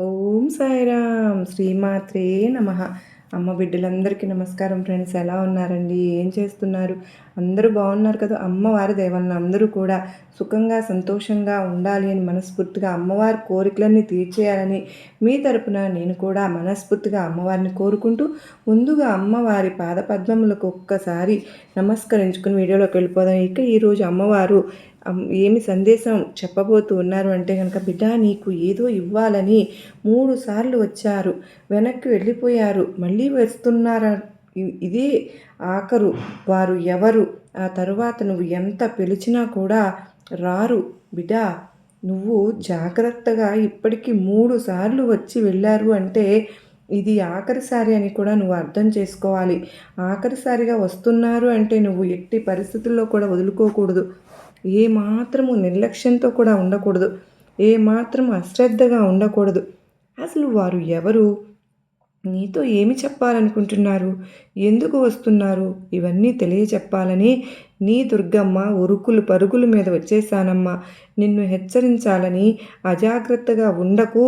ఓం సాయిరామ్ శ్రీమాత్రే నమః. అమ్మ బిడ్డలందరికీ నమస్కారం ఫ్రెండ్స్. ఎలా ఉన్నారండి? ఏం చేస్తున్నారు? అందరూ బాగున్నారు కదా? అమ్మవారి దయ వలన అందరూ కూడా సుఖంగా సంతోషంగా ఉండాలి అని మనస్ఫూర్తిగా అమ్మవారి కోరికలన్నీ తీర్చేయాలని మీ తరపున నేను కూడా మనస్ఫూర్తిగా అమ్మవారిని కోరుకుంటూ ముందుగా అమ్మవారి పాదపద్మములకు ఒక్కసారి నమస్కరించుకుని వీడియోలోకి వెళ్ళిపోదాం. ఇక ఈరోజు అమ్మవారు ఏమి సందేశం చెప్పబోతూ ఉన్నారు అంటే కనుక, బిడ్డ నీకు ఏదో ఇవ్వాలని 3 సార్లు వచ్చారు, వెనక్కి వెళ్ళిపోయారు, మళ్ళీ వస్తున్నారా, ఇదే ఆఖరు, వారు ఎవరు, ఆ తరువాత నువ్వు ఎంత పిలిచినా కూడా రారు బిడ్డ. నువ్వు జాగ్రత్తగా ఇప్పటికీ 3 సార్లు వచ్చి వెళ్ళారు అంటే ఇది ఆఖరిసారి అని కూడా నువ్వు అర్థం చేసుకోవాలి. ఆఖరిసారిగా వస్తున్నారు అంటే నువ్వు ఎట్టి పరిస్థితుల్లో కూడా వదులుకోకూడదు. ఏమాత్రము నిర్లక్ష్యంతో కూడా ఉండకూడదు. ఏమాత్రం అశ్రద్ధగా ఉండకూడదు. అసలు వారు ఎవరు? నీతో ఏమి చెప్పాలనుకుంటున్నారు? ఎందుకు వస్తున్నారు? ఇవన్నీ తెలియచెప్పాలని నీ దుర్గమ్మ ఉరుకులు పరుగుల మీద వచ్చేసానమ్మా. నిన్ను హెచ్చరించాలని, అజాగ్రత్తగా ఉండకు,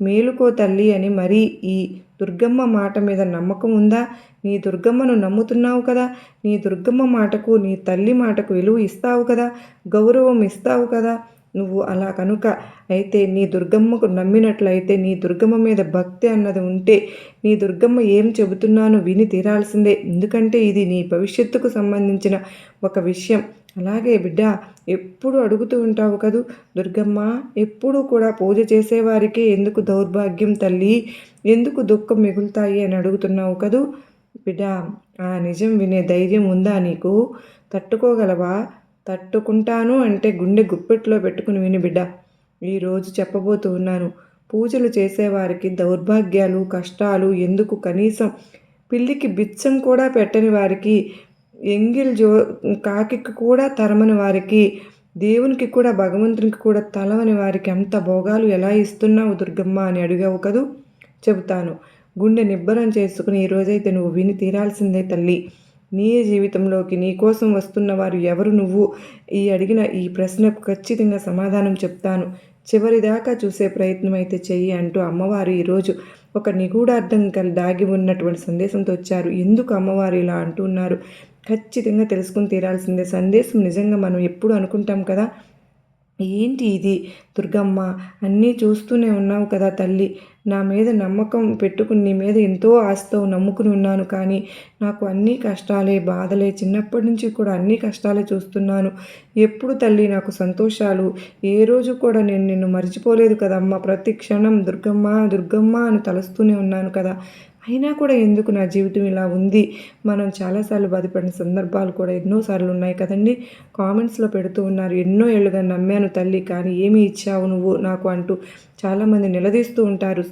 మేలుకో తల్లి అని. మరి ఈ దుర్గమ్మ మాట మీద నమ్మకం ఉందా? నీ దుర్గమ్మను నమ్ముతున్నావు కదా. నీ దుర్గమ్మ మాటకు, నీ తల్లి మాటకు విలువ ఇస్తావు కదా, గౌరవం ఇస్తావు కదా. నువ్వు అలా కనుక అయితే, నీ దుర్గమ్మకు నమ్మినట్లయితే, నీ దుర్గమ్మ మీద భక్తి అన్నది ఉంటే, నీ దుర్గమ్మ ఏం చెబుతున్నానో విని తీరాల్సిందే. ఎందుకంటే ఇది నీ భవిష్యత్తుకు సంబంధించిన ఒక విషయం. అలాగే బిడ్డ, ఎప్పుడు అడుగుతూ ఉంటావు కదూ, దుర్గమ్మ ఎప్పుడూ కూడా పూజ చేసేవారికే ఎందుకు దౌర్భాగ్యం తల్లి, ఎందుకు దుఃఖం మిగులుతాయి అని అడుగుతున్నావు కదూ బిడ్డ. ఆ నిజం వినే ధైర్యం ఉందా నీకు? తట్టుకోగలవా? తట్టుకుంటాను అంటే గుండె గుప్పెట్లో పెట్టుకుని విని బిడ్డ. ఈరోజు చెప్పబోతూ ఉన్నాను. పూజలు చేసేవారికి దౌర్భాగ్యాలు, కష్టాలు ఎందుకు? కనీసం పిల్లికి బిచ్చం కూడా పెట్టని వారికి, కాకికి కూడా తరమని వారికి, దేవునికి కూడా, భగవంతునికి కూడా తలవని వారికి అంత భోగాలు ఎలా ఇస్తున్నావు దుర్గమ్మ అని అడిగావు కదూ. చెబుతాను. గుండె నిబ్బరం చేసుకుని ఈరోజైతే నువ్వు విని తీరాల్సిందే తల్లి. నీ జీవితంలోకి నీ కోసం వస్తున్న వారు ఎవరు? నువ్వు ఈ అడిగిన ఈ ప్రశ్నకు ఖచ్చితంగా సమాధానం చెప్తాను. చివరిదాకా చూసే ప్రయత్నం అయితే చెయ్యి అంటూ అమ్మవారు ఈరోజు ఒక నిగూఢార్థం దాగి ఉన్నటువంటి సందేశంతో వచ్చారు. ఎందుకు అమ్మవారు ఇలా అంటున్నారు? ఖచ్చితంగా తెలుసుకుని తీరాల్సిందే. సందేశం నిజంగా మనం ఎప్పుడు అనుకుంటాం కదా, ఏంటి ఇది దుర్గమ్మ, అన్నీ చూస్తూనే ఉన్నావు కదా తల్లి, నా మీద నమ్మకం పెట్టుకుని నీ మీద ఎంతో ఆశతో నమ్ముకుని ఉన్నాను, కానీ నాకు అన్నీ కష్టాలే, బాధలే, చిన్నప్పటి నుంచి కూడా అన్ని కష్టాలే చూస్తున్నాను. ఎప్పుడు తల్లి నాకు సంతోషాలు? ఏ రోజు కూడా నేను నిన్ను మర్చిపోలేదు కదమ్మా. ప్రతి క్షణం దుర్గమ్మ దుర్గమ్మ అని తలుస్తూనే ఉన్నాను కదా. అయినా కూడా ఎందుకు నా జీవితం ఇలా ఉంది? మనం చాలాసార్లు బాధపడిన సందర్భాలు కూడా ఎన్నోసార్లు ఉన్నాయి కదండి. కామెంట్స్లో పెడుతూ ఉన్నారు, ఎన్నో ఏళ్ళుగా నమ్మాను తల్లి, కానీ ఏమి ఇచ్చావు నువ్వు నాకు అంటూ చాలామంది నిలదీస్తూ ఉంటారు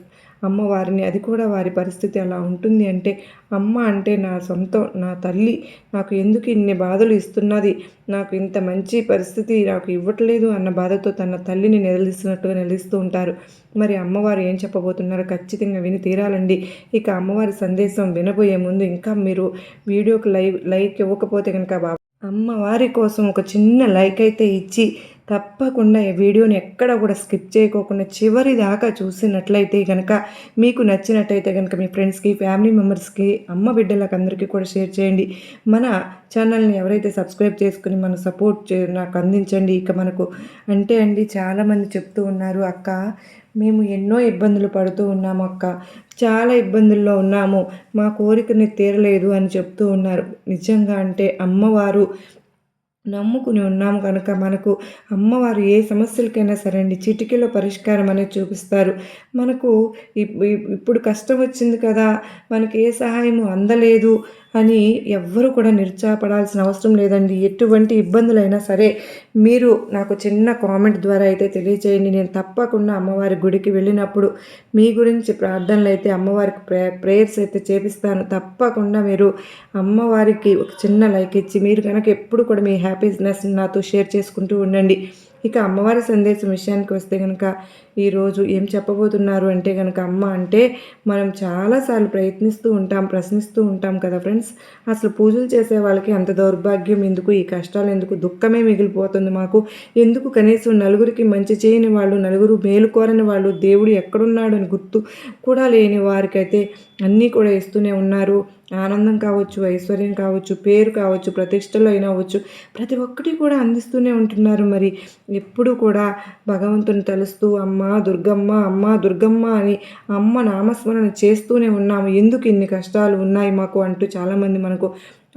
అమ్మవారిని. అది కూడా వారి పరిస్థితి అలా ఉంటుంది. అంటే అమ్మ అంటే నా సొంతం, నా తల్లి, నాకు ఎందుకు ఇన్ని బాధలు ఇస్తున్నది, నాకు ఇంత మంచి పరిస్థితి నాకు ఇవ్వట్లేదు అన్న బాధతో తన తల్లిని నిలదీస్తున్నట్టుగా నిలదీస్తూ ఉంటారు. మరి అమ్మవారు ఏం చెప్పబోతున్నారో ఖచ్చితంగా విని తీరాలండి. ఇక అమ్మవారి సందేశం వినబోయే ముందు ఇంకా మీరు వీడియోకి లైక్ ఇవ్వకపోతే కనుక అమ్మవారి కోసం ఒక చిన్న లైక్ అయితే ఇచ్చి తప్పకుండా ఈ వీడియోని ఎక్కడ కూడా స్కిప్ చేయకోకుండా చివరి దాకా చూసినట్లయితే కనుక, మీకు నచ్చినట్టయితే కనుక మీ ఫ్రెండ్స్కి, ఫ్యామిలీ మెంబర్స్కి, అమ్మ బిడ్డలకు అందరికీ కూడా షేర్ చేయండి. మన ఛానల్ని ఎవరైతే సబ్స్క్రైబ్ చేసుకుని మన సపోర్ట్ నాకు అందించండి. ఇక మనకు అంటే అండి, చాలామంది చెప్తూ ఉన్నారు, అక్క మేము ఎన్నో ఇబ్బందులు పడుతూ ఉన్నాము అక్క, చాలా ఇబ్బందుల్లో ఉన్నాము, మా కోరికని తీరలేదు అని చెప్తూ ఉన్నారు. నిజంగా అంటే అమ్మవారు నమ్ముకుని ఉన్నాము కనుక మనకు అమ్మవారు ఏ సమస్యలకైనా సరే అండి చిటికెలో పరిష్కారం అనేది చూపిస్తారు. మనకు ఇప్పుడు కష్టం వచ్చింది కదా, మనకి ఏ సహాయము అందలేదు అని ఎవ్వరూ కూడా నిరుత్సాహపడాల్సిన అవసరం లేదండి. ఎటువంటి ఇబ్బందులైనా సరే మీరు నాకు చిన్న కామెంట్ ద్వారా అయితే తెలియచేయండి. నేను తప్పకుండా అమ్మవారి గుడికి వెళ్ళినప్పుడు మీ గురించి ప్రార్థనలు అయితే అమ్మవారికి ప్రేయర్స్ అయితే చేపిస్తాను. తప్పకుండా మీరు అమ్మవారికి ఒక చిన్న లైక్ ఇచ్చి మీరు కనుక ఎప్పుడు కూడా మీ హ్యాపీనెస్ నాతో షేర్ చేసుకుంటూ ఉండండి. ఇక అమ్మవారి సందేశం విషయానికి వస్తే కనుక, ఈరోజు ఏం చెప్పబోతున్నారు అంటే కనుక అమ్మ అంటే మనం చాలాసార్లు ప్రయత్నిస్తూ ఉంటాం, ప్రశ్నిస్తూ ఉంటాం కదా ఫ్రెండ్స్. అసలు పూజలు చేసే వాళ్ళకి అంత దౌర్భాగ్యం ఎందుకు, ఈ కష్టాలు ఎందుకు, దుఃఖమే మిగిలిపోతుంది మాకు ఎందుకు, కనీసం నలుగురికి మంచి చేయని వాళ్ళు, నలుగురు మేలు కోరని వాళ్ళు, దేవుడు ఎక్కడున్నాడు అని గుర్తు కూడా లేని వారికైతే అన్నీ కూడా ఇస్తూనే ఉన్నారు. ఆనందం కావచ్చు, ఐశ్వర్యం కావచ్చు, పేరు కావచ్చు, ప్రతిష్టలు అయినా అవ్వచ్చు, ప్రతి ఒక్కటి కూడా అందిస్తూనే ఉంటున్నారు. మరి ఎప్పుడు కూడా భగవంతుని తలుస్తూ అమ్మ దుర్గమ్మ అని అమ్మ నామస్మరణ చేస్తూనే ఉన్నాము. ఎందుకు ఇన్ని కష్టాలు ఉన్నాయి మాకు అంటూ చాలామంది మనకు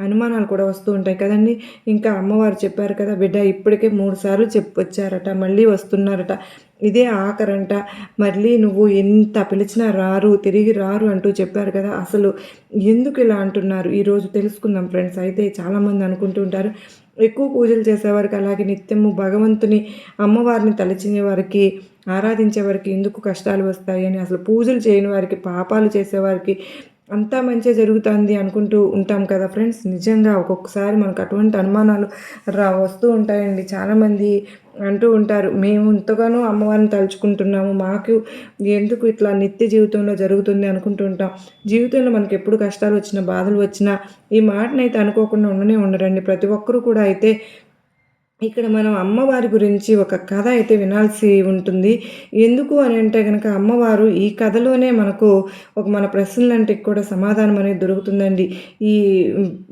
అనుమానాలు కూడా వస్తూ ఉంటాయి కదండి. ఇంకా అమ్మవారు చెప్పారు కదా, బిడ్డ ఇప్పటికే 3 సార్లు వచ్చారట, మళ్ళీ వస్తున్నారట, ఇదే ఆఖరంట, మళ్ళీ నువ్వు ఎంత పిలిచినా రారు, తిరిగి రారు అంటూ చెప్పారు కదా. అసలు ఎందుకు ఇలా అంటున్నారు ఈరోజు తెలుసుకుందాం ఫ్రెండ్స్. అయితే చాలామంది అనుకుంటూ ఉంటారు, ఎక్కువ పూజలు చేసేవారికి, అలాగే నిత్యము భగవంతుని అమ్మవారిని తలచిన వారికి, ఆరాధించే వారికి ఎందుకు కష్టాలు వస్తాయి అని. అసలు పూజలు చేయని వారికి, పాపాలు చేసేవారికి అంతా మంచిగా జరుగుతుంది అనుకుంటూ ఉంటాం కదా ఫ్రెండ్స్. నిజంగా ఒక్కొక్కసారి మనకు అటువంటి అనుమానాలు వస్తూ ఉంటాయండి. చాలామంది అంటూ ఉంటారు, మేము ఇంతగానో అమ్మవారిని తలుచుకుంటున్నాము, మాకు ఎందుకు ఇట్లా నిత్య జీవితంలో జరుగుతుంది అనుకుంటూ ఉంటాం. జీవితంలో మనకి ఎప్పుడు కష్టాలు వచ్చినా, బాధలు వచ్చినా ఈ మాటనైతే అనుకోకుండా ఉండనే ఉండరండి ప్రతి ఒక్కరూ కూడా. అయితే ఇక్కడ మనం అమ్మవారి గురించి ఒక కథ అయితే వినాల్సి ఉంటుంది. ఎందుకు అని అంటే కనుక అమ్మవారు ఈ కథలోనే మనకు మన ప్రశ్నలంటికి కూడా సమాధానం అనేది దొరుకుతుందండి. ఈ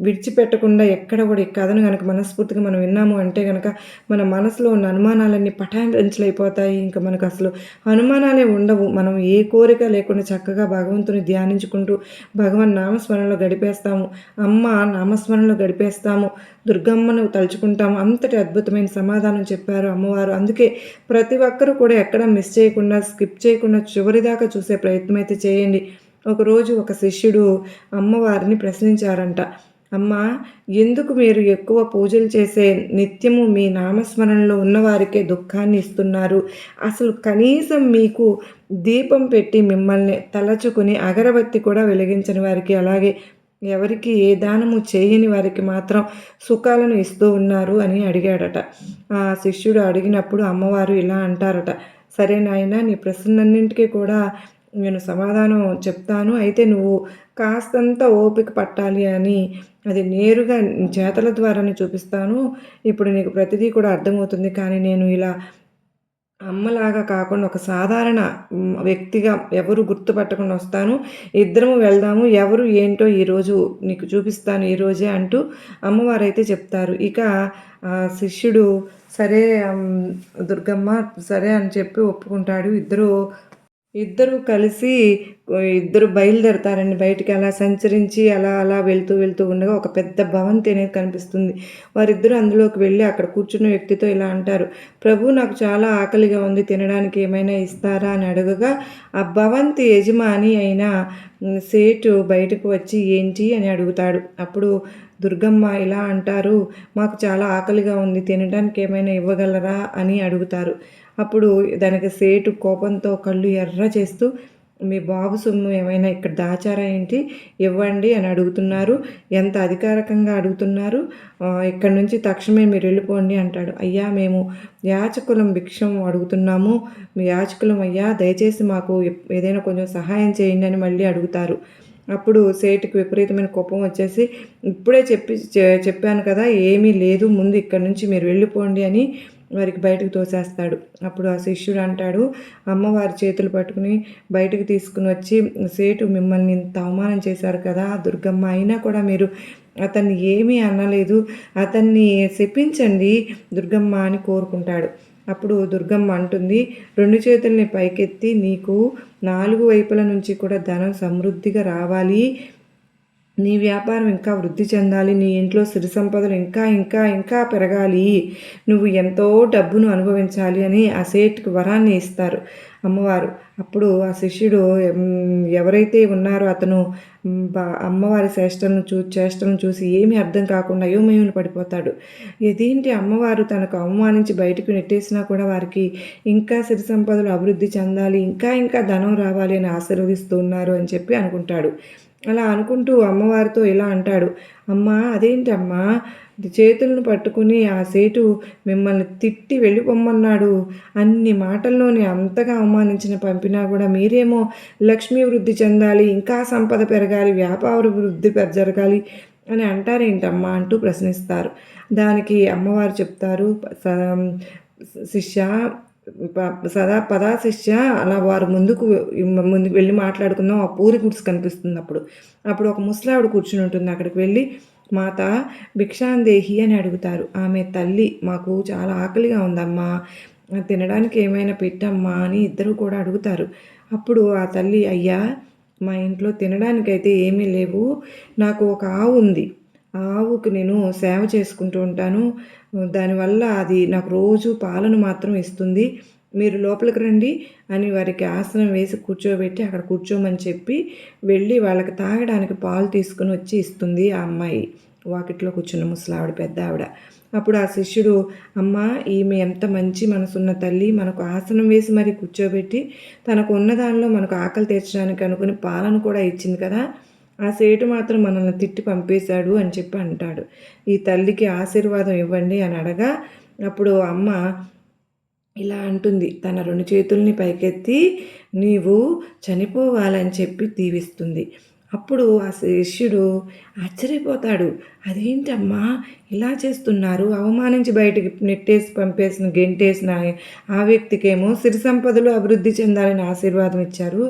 విడిచిపెట్టకుండా ఎక్కడ కూడా ఈ కథను కనుక మనస్ఫూర్తిగా మనం విన్నాము అంటే కనుక మన మనసులో ఉన్న అనుమానాలన్నీ పటాయించలైపోతాయి. ఇంకా మనకు అసలు అనుమానాలే ఉండవు. మనం ఏ కోరిక లేకుండా చక్కగా భగవంతుని ధ్యానించుకుంటూ భగవన్ నామస్మరణలో గడిపేస్తాము, అమ్మ నామస్మరణలో గడిపేస్తాము, దుర్గమ్మను తలుచుకుంటాము. అంతటి అద్భుతమైన సమాధానం చెప్పారు అమ్మవారు. అందుకే ప్రతి ఒక్కరూ కూడా ఎక్కడ మిస్ చేయకుండా, స్కిప్ చేయకుండా చివరిదాకా చూసే ప్రయత్నం అయితే చేయండి. ఒకరోజు ఒక శిష్యుడు అమ్మవారిని ప్రశ్నించారంట, అమ్మ, ఎందుకు మీరు ఎక్కువ పూజలు చేసే నిత్యము మీ నామస్మరణలో ఉన్నవారికే దుఃఖాన్ని ఇస్తున్నారు? అసలు కనీసం మీకు దీపం పెట్టి మిమ్మల్ని తలచుకుని అగరబత్తి కూడా వెలిగించని వారికి, అలాగే ఎవరికి ఏ దానము చేయని వారికి మాత్రం సుఖాలను ఇస్తూ ఉన్నారు అని అడిగాడట. ఆ శిష్యుడు అడిగినప్పుడు అమ్మవారు ఇలా అంటారట, సరే నాయన, నీ ప్రశ్నలన్నింటికీ కూడా నేను సమాధానం చెప్తాను. అయితే నువ్వు కాస్తంత ఓపిక పట్టాలి అని, అది నేరుగా చేతల ద్వారానే చూపిస్తాను. ఇప్పుడు నీకు ప్రతిదీ కూడా అర్థమవుతుంది. కానీ నేను ఇలా అమ్మలాగా కాకుండా ఒక సాధారణ వ్యక్తిగా ఎవరు గుర్తుపట్టకుండా వస్తాను. ఇద్దరము వెళ్దాము, ఎవరు ఏంటో ఈరోజు నీకు చూపిస్తాను ఈరోజే అంటూ అమ్మవారైతే చెప్తారు. ఇక శిష్యుడు సరే దుర్గమ్మ సరే అని చెప్పి ఒప్పుకుంటాడు. ఇద్దరు కలిసి బయలుదేరతారండి బయటికి. అలా సంచరించి అలా అలా వెళ్తూ వెళ్తూ ఉండగా ఒక పెద్ద భవంతి అనేది కనిపిస్తుంది. వారిద్దరూ అందులోకి వెళ్ళి అక్కడ కూర్చున్న వ్యక్తితో ఇలా అంటారు, ప్రభు, నాకు చాలా ఆకలిగా ఉంది, తినడానికి ఏమైనా ఇస్తారా అని అడగగా ఆ భవంతి యజమాని అయిన సేటు బయటకు వచ్చి ఏంటి అని అడుగుతాడు. అప్పుడు దుర్గమ్మ ఇలా అంటారు, మాకు చాలా ఆకలిగా ఉంది, తినడానికి ఏమైనా ఇవ్వగలరా అని అడుగుతారు. అప్పుడు దానికి సేటు కోపంతో కళ్ళు ఎర్ర చేస్తూ, మీ బాబు సొమ్ము ఏమైనా ఇక్కడ దాచారా ఏంటి, ఇవ్వండి అని అడుగుతున్నారు, ఎంత అధికారికంగా అడుగుతున్నారు, ఇక్కడ నుంచి తక్షణమే మీరు వెళ్ళిపోండి అంటాడు. అయ్యా, మేము యాచకులం భిక్షం అడుగుతున్నాము, మీ యాచకులం అయ్యా, దయచేసి మాకు ఏదైనా కొంచెం సహాయం చేయండి అని మళ్ళీ అడుగుతారు. అప్పుడు సేటుకి విపరీతమైన కోపం వచ్చేసి, ఇప్పుడే చెప్పాను కదా, ఏమీ లేదు, ముందు ఇక్కడ నుంచి మీరు వెళ్ళిపోండి అని వారికి బయటకు తోసేస్తాడు. అప్పుడు ఆ శిష్యుడు అంటాడు, అమ్మవారి చేతులు పట్టుకుని బయటకు తీసుకుని వచ్చి, సేటు మిమ్మల్ని ఇంత అవమానం చేశారు కదా దుర్గమ్మ, అయినా కూడా మీరు అతన్ని ఏమీ అనలేదు, అతన్ని శపించండి దుర్గమ్మ అని కోరుకుంటాడు. అప్పుడు దుర్గమ్మ అంటుంది, 2 చేతుల్ని పైకెత్తి, నీకు 4 వైపుల నుంచి కూడా ధనం సమృద్ధిగా రావాలి, నీ వ్యాపారం ఇంకా వృద్ధి చెందాలి, నీ ఇంట్లో సిరి సంపదలు ఇంకా ఇంకా ఇంకా పెరగాలి, నువ్వు ఎంతో డబ్బును అనుభవించాలి అని ఆ సేటుకి వరాన్ని ఇస్తారు అమ్మవారు. అప్పుడు ఆ శిష్యుడు ఎవరైతే ఉన్నారో అతను అమ్మవారి చేష్టలను చూసి ఏమీ అర్థం కాకుండా అయోమయంలో పడిపోతాడు. ఇదేంటి, అమ్మవారు తనకు అవమానించి బయటకు నెట్టేసినా కూడా వారికి ఇంకా సిరి సంపదలు అభివృద్ధి చెందాలి, ఇంకా ఇంకా ధనం రావాలి అని ఆశీర్వదిస్తున్నారు అని చెప్పి అనుకుంటాడు. అలా అనుకుంటూ అమ్మవారితో ఇలా అంటాడు, అమ్మా అదేంటమ్మా చేతులను పట్టుకుని ఆ సేటు మిమ్మల్ని తిట్టి వెళ్ళిపోమ్మన్నాడు, అన్ని మాటల్లోనే అంతగా అవమానించిన పంపినా కూడా మీరేమో లక్ష్మీ వృద్ధి చెందాలి, ఇంకా సంపద పెరగాలి, వ్యాపార వృద్ధి జరగాలి అని అంటారేంటమ్మా అంటూ ప్రశ్నిస్తారు. దానికి అమ్మవారు చెప్తారు, శిష్య సదా పదా శిష్య అలా వారు ముందుకు వెళ్ళి మాట్లాడుకుందాం. ఆ పూరి గుడిసి కనిపిస్తుంది. అప్పుడు ఒక ముసలావిడ కూర్చుని ఉంటుంది. అక్కడికి వెళ్ళి మాత భిక్షాందేహి అని అడుగుతారు. ఆమె తల్లి మాకు చాలా ఆకలిగా ఉందమ్మా, తినడానికి ఏమైనా పెట్టమ్మా అని ఇద్దరు కూడా అడుగుతారు. అప్పుడు ఆ తల్లి, అయ్యా మా ఇంట్లో తినడానికైతే ఏమీ లేవు, నాకు ఒక ఆవు ఉంది, ఆ ఆవుకు నేను సేవ చేసుకుంటూ ఉంటాను, దానివల్ల అది నాకు రోజు పాలను మాత్రం ఇస్తుంది, మీరు లోపలికి రండి అని వారికి ఆసనం వేసి కూర్చోబెట్టి అక్కడ కూర్చోమని చెప్పి వెళ్ళి వాళ్ళకి తాగడానికి పాలు తీసుకుని వచ్చి ఇస్తుంది ఆ అమ్మాయి, వాకిట్లో కూర్చున్న ముసలావిడ, పెద్ద ఆవిడ. అప్పుడు ఆ శిష్యుడు, అమ్మ ఈమె ఎంత మంచి మనసున్న తల్లి, మనకు ఆసనం వేసి మరి కూర్చోబెట్టి తనకు ఉన్న దానిలో మనకు ఆకలి తీర్చడానికి అనుకుని పాలను కూడా ఇచ్చింది కదా, ఆ సేటు మాత్రం మనల్ని తిట్టి పంపేశాడు అని చెప్పి అంటాడు. ఈ తల్లికి ఆశీర్వాదం ఇవ్వండి అని అడగా అప్పుడు అమ్మ ఇలా అంటుంది, తన 2 చేతుల్ని పైకెత్తి నీవు చనిపోవాలని చెప్పి దీవిస్తుంది. అప్పుడు ఆ శిష్యుడు ఆశ్చర్యపోతాడు, అదేంటమ్మా ఇలా చేస్తున్నారు, అవమానించి బయటికి నెట్టేసి పంపేసిన గెంటేసిన ఆ వ్యక్తికేమో సిరి సంపదలు అభివృద్ధి చెందాలని ఆశీర్వాదం ఇచ్చారు,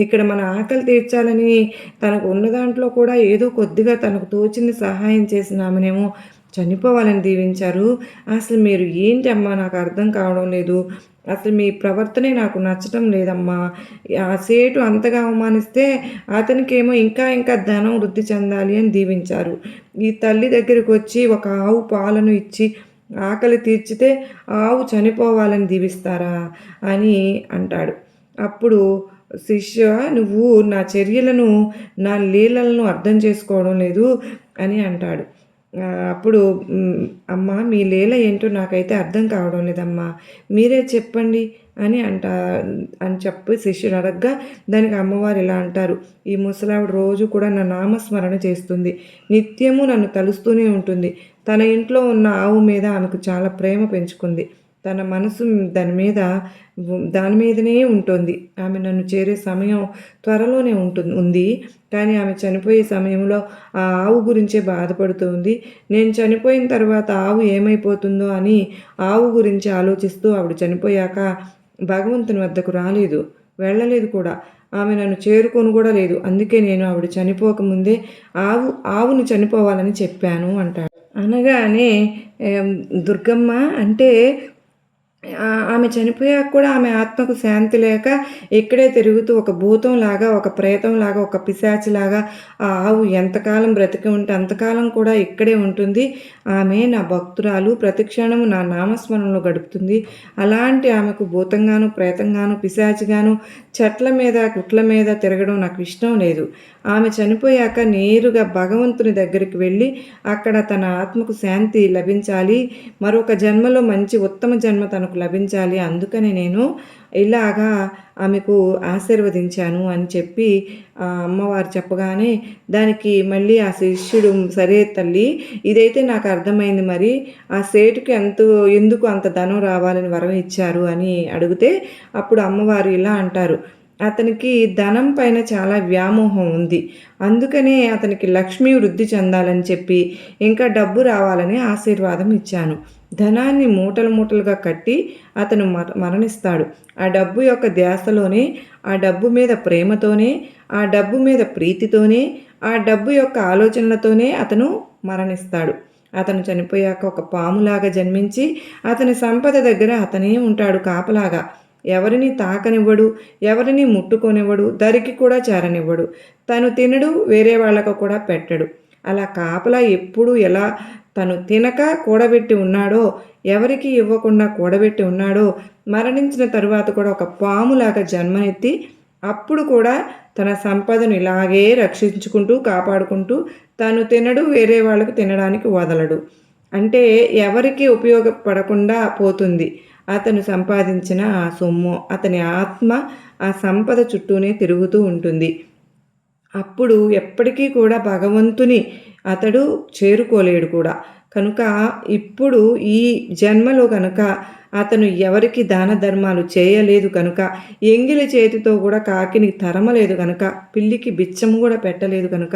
ఇక్కడ మన ఆకలి తీర్చాలని తనకు ఉన్న దాంట్లో కూడా ఏదో కొద్దిగా తనకు తోచింది సహాయం చేసిన ఆమెనేమో చనిపోవాలని దీవించారు, అసలు మీరు ఏంటమ్మా నాకు అర్థం కావడం లేదు, అసలు మీ ప్రవర్తనే నాకు నచ్చటం లేదమ్మా, ఆ సేటు అంతగా అవమానిస్తే అతనికేమో ఇంకా ఇంకా ధనం వృద్ధి చెందాలి అని దీవించారు, ఈ తల్లి దగ్గరికి వచ్చి ఒక ఆవు పాలను ఇచ్చి ఆకలి తీర్చితే ఆవు చనిపోవాలని దీవిస్తారా అని అంటాడు. అప్పుడు శిష్య, నువ్వు నా చర్యలను నా లీలలను అర్థం చేసుకోవడం లేదు అని అంటాడు. అప్పుడు అమ్మ మీ లీల ఏంటో నాకైతే అర్థం కావడం లేదమ్మా, మీరే చెప్పండి అని చెప్పి శిష్యుడు అడగ్గా దానికి అమ్మవారు ఇలా అంటారు, ఈ ముసలావిడ రోజు కూడా నా నామస్మరణ చేస్తుంది, నిత్యము నన్ను తలుస్తూనే ఉంటుంది, తన ఇంట్లో ఉన్న ఆవు మీద ఆమెకు చాలా ప్రేమ పెంచుకుంది, తన మనసు దాని మీదనే ఉంటుంది, ఆమె నన్ను చేరే సమయం త్వరలోనే ఉంది, కానీ ఆమె చనిపోయే సమయంలో ఆ ఆవు గురించే బాధపడుతుంది, నేను చనిపోయిన తర్వాత ఆవు ఏమైపోతుందో అని ఆవు గురించి ఆలోచిస్తూ ఆవిడ చనిపోయాక భగవంతుని వద్దకు రాలేదు, వెళ్ళలేదు కూడా, ఆమె నన్ను చేరుకొని కూడా లేదు, అందుకే నేను ఆవిడ చనిపోకముందే ఆవును చనిపోవాలని చెప్పాను అంటాడు. అనగానే దుర్గమ్మ అంటే ఆమె చనిపోయాక కూడా ఆమె ఆత్మకు శాంతి లేక ఇక్కడే తిరుగుతూ ఒక భూతంలాగా, ఒక ప్రేతంలాగా, ఒక పిశాచిలాగా ఆ ఆవు ఎంతకాలం బ్రతికి ఉంటే అంతకాలం కూడా ఇక్కడే ఉంటుంది, ఆమె నా భక్తురాలు, ప్రతిక్షణము నా నామస్మరణలో గడుపుతుంది, అలాంటి ఆమెకు భూతంగాను, ప్రేతంగాను, పిశాచిగాను, చెట్ల మీద గుట్ల మీద తిరగడం నాకు ఇష్టం లేదు, ఆమె చనిపోయాక నేరుగా భగవంతుని దగ్గరికి వెళ్ళి అక్కడ తన ఆత్మకు శాంతి లభించాలి, మరొక జన్మలో మంచి ఉత్తమ జన్మ తనకు లభించాలి, అందుకని నేను ఇలాగా ఆమెకు ఆశీర్వదించాను అని చెప్పి అమ్మవారు చెప్పగానే దానికి మళ్ళీ ఆ శిష్యుడు, సరే తల్లి ఇదైతే నాకు అర్థమైంది, మరి ఆ సేటుకి ఎందుకు అంత ధనం రావాలని వరం ఇచ్చారు అని అడిగితే అప్పుడు అమ్మవారు ఇలా అంటారు, అతనికి ధనం పైన చాలా వ్యామోహం ఉంది, అందుకనే అతనికి లక్ష్మీ వృద్ధి చెందాలని చెప్పి ఇంకా డబ్బు రావాలని ఆశీర్వాదం ఇచ్చాను, ధనాన్ని మూటలు మూటలుగా కట్టి అతను మరణిస్తాడు, ఆ డబ్బు యొక్క ధ్యాసలోనే, ఆ డబ్బు మీద ప్రేమతోనే, ఆ డబ్బు మీద ప్రీతితోనే, ఆ డబ్బు యొక్క ఆలోచనలతోనే అతను మరణిస్తాడు, అతను చనిపోయాక ఒక పాములాగా జన్మించి అతని సంపద దగ్గర అతనే ఉంటాడు కాపలాగా, ఎవరిని తాకనివ్వడు, ఎవరిని ముట్టుకొనివ్వడు, దరికి కూడా చేరనివ్వడు, తను తినడు, వేరే వాళ్ళకు కూడా పెట్టడు, అలా కాపలా ఎప్పుడు ఎలా తను తినక కూడబెట్టి ఉన్నాడో, ఎవరికి ఇవ్వకుండా కూడబెట్టి ఉన్నాడో, మరణించిన తరువాత కూడా ఒక పాములాగా జన్మనెత్తి అప్పుడు కూడా తన సంపదను ఇలాగే రక్షించుకుంటూ కాపాడుకుంటూ తను తినడు, వేరే వాళ్ళకు తినడానికి వదలడు, అంటే ఎవరికి ఉపయోగపడకుండా పోతుంది అతను సంపాదించిన ఆ సొమ్ము, అతని ఆత్మ ఆ సంపద చుట్టూనే తిరుగుతూ ఉంటుంది, అప్పుడు ఎప్పటికీ కూడా భగవంతుని అతడు చేరుకోలేడు కూడా. కనుక ఇప్పుడు ఈ జన్మలో కనుక అతను ఎవరికి దాన ధర్మాలు చేయలేదు కనుక, ఎంగిలి చేతితో కూడా కాకిని తరమలేదు కనుక, పిల్లికి బిచ్చము కూడా పెట్టలేదు కనుక,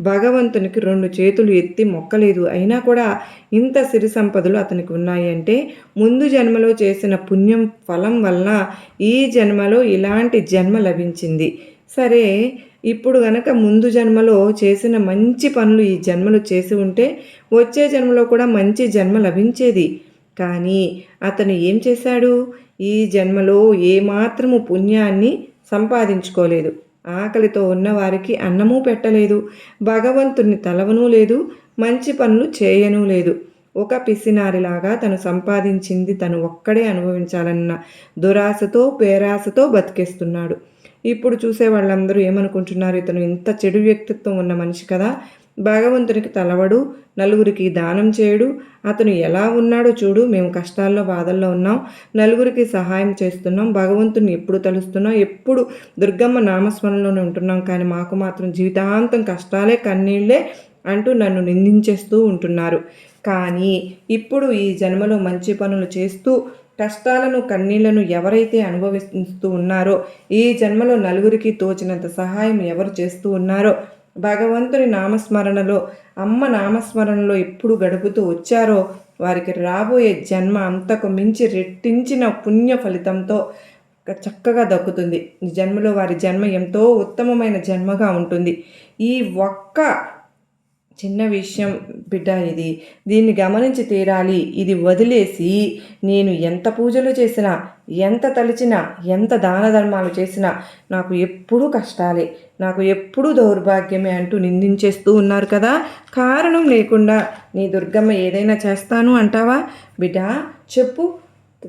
భగవంతునికి 2 చేతులు ఎత్తి మొక్కలేదు. అయినా కూడా ఇంత సిరి సంపదలు అతనికి ఉన్నాయి అంటే ముందు జన్మలో చేసిన పుణ్యం ఫలం వలన ఈ జన్మలో ఇలాంటి జన్మ లభించింది. సరే, ఇప్పుడు గనక ముందు జన్మలో చేసిన మంచి పనులు ఈ జన్మలో చేసి ఉంటే వచ్చే జన్మలో కూడా మంచి జన్మ లభించేది. కానీ అతను ఏం చేశాడు? ఈ జన్మలో ఏమాత్రము పుణ్యాన్ని సంపాదించుకోలేదు. ఆకలితో ఉన్నవారికి అన్నము పెట్టలేదు, భగవంతుని తలవనూ లేదు, మంచి పనులు చేయనూ లేదు. ఒక పిసినారిలాగా తను సంపాదించింది తను ఒక్కడే అనుభవించాలన్న దురాశతో పేరాశతో బతికేస్తున్నాడు. ఇప్పుడు చూసే వాళ్ళందరూ ఏమనుకుంటున్నారు? ఇతను ఇంత చెడు వ్యక్తిత్వం ఉన్న మనిషి కదా, భగవంతునికి తలవడు, నలుగురికి దానం చేయడు, అతను ఎలా ఉన్నాడో చూడు, మేము కష్టాల్లో బాధల్లో ఉన్నాం, నలుగురికి సహాయం చేస్తున్నాం, భగవంతుని ఎప్పుడు తలుస్తున్నాం, ఎప్పుడు దుర్గమ్మ నామస్మరణలోనే ఉంటున్నాం, కానీ మాకు మాత్రం జీవితాంతం కష్టాలే కన్నీళ్ళే అంటూ నన్ను నిందించేస్తూ ఉంటున్నారు. కానీ ఇప్పుడు ఈ జన్మలో మంచి పనులు చేస్తూ కష్టాలను కన్నీళ్లను ఎవరైతే అనుభవిస్తూ ఉన్నారో, ఈ జన్మలో నలుగురికి తోచినంత సహాయం ఎవరు చేస్తూ ఉన్నారో, భగవంతుని నామస్మరణలో అమ్మ నామస్మరణలో ఎప్పుడు గడుపుతూ వచ్చారో వారికి రాబోయే జన్మ అంతకు మించి రెట్టించిన పుణ్య ఫలితంతో చక్కగా దక్కుతుంది. ఈ జన్మలో వారి జన్మ ఎంతో ఉత్తమమైన జన్మగా ఉంటుంది. ఈ ఒక్క చిన్న విషయం బిడ్డ, దీన్ని గమనించి తీరాలి. ఇది వదిలేసి నేను ఎంత పూజలు చేసినా, ఎంత తలిచినా, ఎంత దాన ధర్మాలు చేసినా నాకు ఎప్పుడూ కష్టాలే, నాకు ఎప్పుడూ దౌర్భాగ్యమే అంటూ నిందించేస్తూ ఉన్నారు కదా. కారణం లేకుండా నీ దుర్గమ్మ ఏదైనా చేస్తాను అంటావా? బిడ్డ,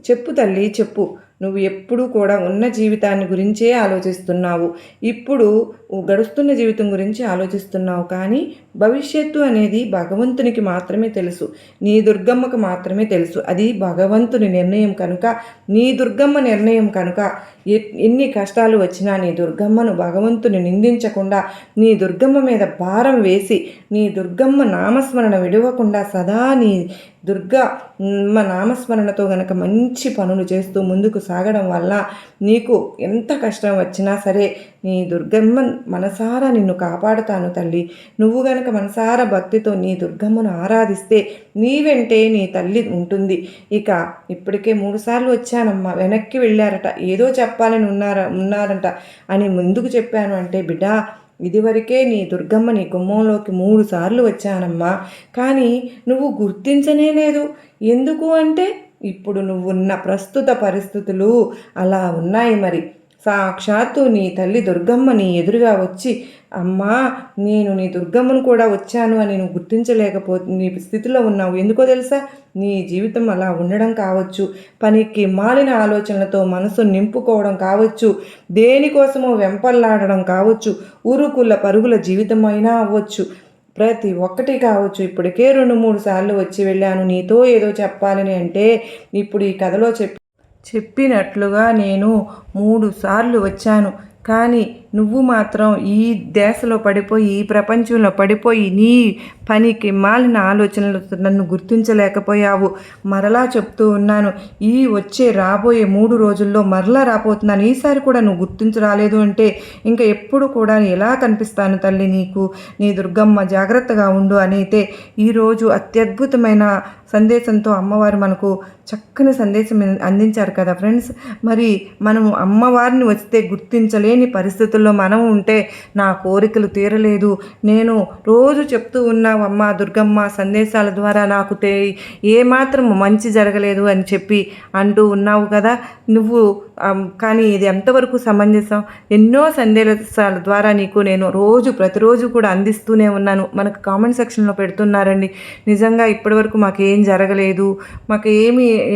చెప్పు తల్లి, చెప్పు. నువ్వు ఎప్పుడూ కూడా ఉన్న జీవితాన్ని గురించే ఆలోచిస్తున్నావు. ఇప్పుడు గడుస్తున్న జీవితం గురించి ఆలోచిస్తున్నావు. కానీ భవిష్యత్తు అనేది భగవంతునికి మాత్రమే తెలుసు, నీ దుర్గమ్మకు మాత్రమే తెలుసు. అది భగవంతుని నిర్ణయం కనుక, నీ దుర్గమ్మ నిర్ణయం కనుక ఎన్ని కష్టాలు వచ్చినా నీ దుర్గమ్మను భగవంతుని నిందించకుండా, నీ దుర్గమ్మ మీద భారం వేసి, నీ దుర్గమ్మ నామస్మరణ విడవకుండా సదా నీ దుర్గమ్మ నామస్మరణతో గనక మంచి పనులు చేస్తూ ముందుకు సాగడం వల్ల నీకు ఎంత కష్టం వచ్చినా సరే నీ దుర్గమ్మ మనసారా నిన్ను కాపాడుతాను తల్లి. నువ్వు గనక మనసారా భక్తితో నీ దుర్గమ్మను ఆరాధిస్తే నీ వెంటే నీ తల్లి ఉంటుంది. ఇక ఇప్పటికే 3 సార్లు వచ్చానమ్మా, వెనక్కి వెళ్ళారట, ఏదో చెప్పాలని ఉన్నారంట అని ముందుకు చెప్పాను అంటే, బిడ్డ, ఇదివరకే నీ దుర్గమ్మ నీ గుమ్మంలోకి 3 సార్లు వచ్చానమ్మా, కానీ నువ్వు గుర్తించనే లేదు. ఎందుకు అంటే ఇప్పుడు నువ్వున్న ప్రస్తుత పరిస్థితులు అలా ఉన్నాయి. మరి సాక్షాత్తు నీ తల్లి దుర్గమ్మ నీ ఎదురుగా వచ్చి, అమ్మా నేను నీ దుర్గమ్మను కూడా వచ్చాను అని నువ్వు నీ స్థితిలో ఉన్నావు. ఎందుకో తెలుసా? నీ జీవితం అలా ఉండడం కావచ్చు, పనికి మాలిన ఆలోచనలతో మనసు నింపుకోవడం కావచ్చు, దేనికోసమో వెంపల్లాడడం కావచ్చు, ఉరుకుల పరుగుల జీవితం అయినా అవ్వచ్చు, ప్రతి ఒక్కటి కావచ్చు. ఇప్పటికే 2-3 సార్లు వచ్చి వెళ్ళాను నీతో ఏదో చెప్పాలని అంటే, ఇప్పుడు ఈ కథలో చెప్పినట్లుగా నేను 3 సార్లు వచ్చాను. కానీ నువ్వు మాత్రం ఈ దేశంలో పడిపోయి, ఈ ప్రపంచంలో పడిపోయి, నీ పనికి మాలిన ఆలోచనలతో నన్ను గుర్తించలేకపోయావు. మరలా చెప్తూ ఉన్నాను, ఈ రాబోయే 3 రోజుల్లో మరలా రాబోతున్నాను. ఈసారి కూడా నువ్వు గుర్తించరాలేదు అంటే ఇంకా ఎప్పుడు కూడా ఎలా కనిపిస్తాను తల్లి నీకు? నీ దుర్గమ్మ జాగ్రత్తగా ఉండు అని అయితే ఈరోజు అత్యద్భుతమైన సందేశంతో అమ్మవారు మనకు చక్కని సందేశం అందించారు కదా ఫ్రెండ్స్. మరి మనం అమ్మవారిని వస్తే గుర్తించలేని పరిస్థితుల్లో మనం ఉంటే, నా కోరికలు తీరలేదు, నేను రోజు చెప్తూ ఉన్నావు అమ్మ దుర్గమ్మ సందేశాల ద్వారా నాకు ఏమాత్రం మంచి జరగలేదు అని చెప్పి అంటూ ఉన్నావు కదా నువ్వు. కానీ ఇది ఎంతవరకు సమంజసం? ఎన్నో సందేశాల ద్వారా నీకు నేను ప్రతిరోజు కూడా అందిస్తూనే ఉన్నాను. మనకు కామెంట్ సెక్షన్లో పెడుతున్నారండి, నిజంగా ఇప్పటివరకు మాకు ఏం జరగలేదు, మాకు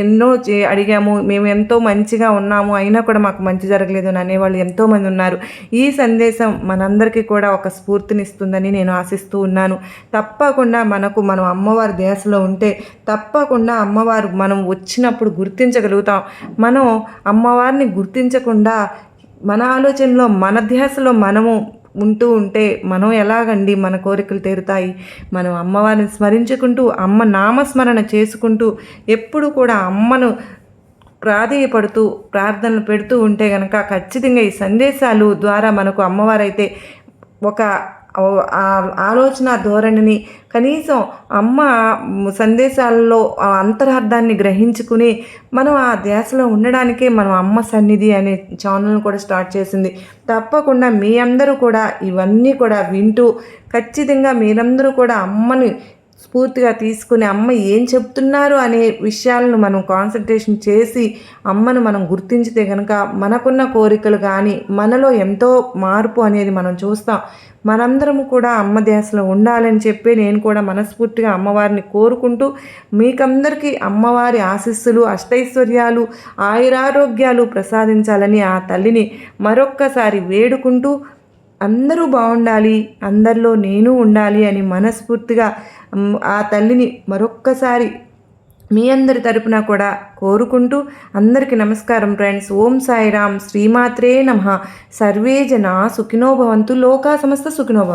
ఎన్నో అడిగాము, మేము ఎంతో మంచిగా ఉన్నాము, అయినా కూడా మాకు మంచి జరగలేదు అని అనేవాళ్ళు ఎంతోమంది ఉన్నారు. ఈ సందేశం మనందరికీ కూడా ఒక స్ఫూర్తినిస్తుందని నేను ఆశిస్తూ ఉన్నాను. తప్పకుండా మనం అమ్మవారి ధ్యాసలో ఉంటే తప్పకుండా అమ్మవారు మనం వచ్చినప్పుడు గుర్తించగలుగుతాం. మనం అమ్మవారిని గుర్తించకుండా మన ఆలోచనలో మన ధ్యాసలో మనము ఉంటూ ఉంటే మనం ఎలాగండి మన కోరికలు తీరుతాయి? మనం అమ్మవారిని స్మరించుకుంటూ, అమ్మ నామస్మరణ చేసుకుంటూ, ఎప్పుడు కూడా అమ్మను ప్రాధేయపడుతూ ప్రార్థనలు పెడుతూ ఉంటే గనక ఖచ్చితంగా ఈ సందేశాలు ద్వారా మనకు అమ్మవారైతే ఒక ఆలోచన ధోరణిని కనీసం అమ్మ సందేశాల్లో ఆ అంతరార్థాన్ని గ్రహించుకుని మనం ఆ ధ్యాసలో ఉండడానికే మనం అమ్మ సన్నిధి అనే ఛానల్ని కూడా స్టార్ట్ చేసింది. తప్పకుండా మీ అందరూ కూడా ఇవన్నీ కూడా వింటూ ఖచ్చితంగా మీరందరూ కూడా అమ్మని స్ఫూర్తిగా తీసుకుని అమ్మ ఏం చెప్తున్నారు అనే విషయాలను మనం కాన్సన్ట్రేషన్ చేసి అమ్మను మనం గుర్తించితే కనుక మనకున్న కోరికలు కానీ మనలో ఎంతో మార్పు అనేది మనం చూస్తాం. మనందరము కూడా అమ్మ ధ్యాసలో ఉండాలని చెప్పి నేను కూడా మనస్ఫూర్తిగా అమ్మవారిని కోరుకుంటూ మీకందరికీ అమ్మవారి ఆశీస్సులు, అష్టైశ్వర్యాలు, ఆయురారోగ్యాలు ప్రసాదించాలని ఆ తల్లిని మరొక్కసారి వేడుకుంటూ అందరూ బాగుండాలి, అందరిలో నేను ఉండాలి అని మనస్ఫూర్తిగా ఆ తల్లిని మరొక్కసారి మీ అందరి తరపున కూడా కోరుకుంటూ అందరికీ నమస్కారం ఫ్రెండ్స్. ఓం సాయిరామ్. శ్రీమాత్రే నమః. సర్వే జనా సుఖినో భవంతు. లోకా సమస్త సుఖినో భవంతు.